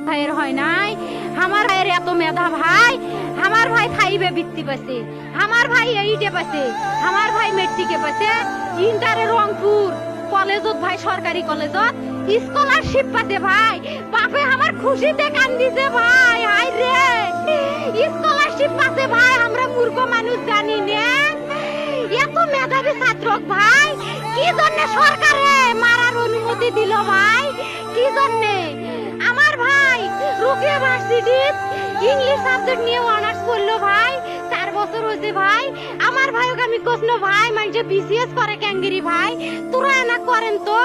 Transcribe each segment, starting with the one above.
ভাইয়ের হয় নাই। আমার ভাইয়ের এত মেধা ভাই, আমার ভাই ফাইভে বৃত্তি পাইছে, আমার ভাই এইটে পাইছে, আমার ভাই মেট্রিকে পাইছে, ইন্টারে রংপুর কলেজত ভাই সরকারি কলেজত স্কলারশিপ পাতে ভাই। বাপে আমার খুশিতে কান্দিছে ভাই, হাই রে স্কলারশিপ পাতে ভাই। আমরা মূর্খ মানুষ জানি না এত মেধাবী ছাত্র ভাই কি জন্য সরকারে মারার অনুমতি দিল ভাই, কি জন্য? আমার ভাই রুকিয়া ভার্সিটি ইংলিশ সাবজেক্ট নিয়ে অনার্স করলো ভাই, 4 বছর হয়েছে ভাই। আমার ভাইকে আমি কইনো ভাই মানে বিসিএস করে ক্যাঙ্গেরি ভাই, তোরা না করেন তো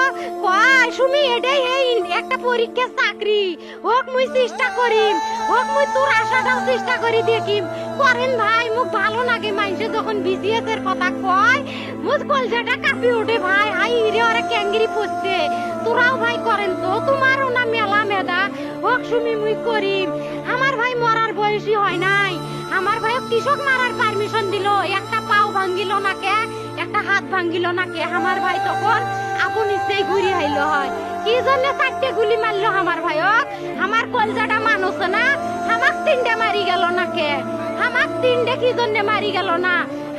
কয় সুমি এটাই এই একটা পরীক্ষা চাকরি হোক মুই চেষ্টা করিম, হোক মুই তোর আশাটাও চেষ্টা করি দেখিম করেন ভাই। মুখ ভালো লাগে মানুষে যখন বিসিএস এর কথা কয়, মুখ কলজাটা কাঁপি ওঠে ভাই। হাই রে ওরা ক্যাঙ্গেরি পড়ছে, তোরাও ভাই করেন তো, তোমারও না মেলা মেধা হোক সুমি মুই করিম। আমার ভাই মরার বয়সী হয় নাই, আমার ভাই কৃষক মারার পারমিশন দিল, একটা পাও ভাঙ্গিল না কে, একটা হাত ভাঙ্গিল না কে। আমার ভাই তখন আপন ইচ্ছেই ঘুরি আইল হয়, কি জন্য 4টে গুলি মারলো আমার ভাইক? আমার কলজাটা মানুষ না, আমাক 3টে মারি গেল না কে? আমাক 3টে কি জন্য মারি গেল না?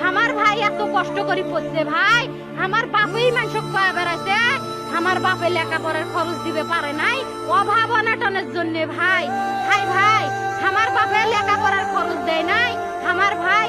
আমার ভাই এত কষ্ট করে পড়ছে ভাই, আমার বাপই মানুষ কয়া বেড়াইছে, আমার বাপে লেখাপড়ার খরচ দিবে পারে নাই অভাব অনাটনের জন্য ভাই। ভাই ভাই আমার বাপে লেখাপড়ার খরচ দেয় নাই, আমার ভাই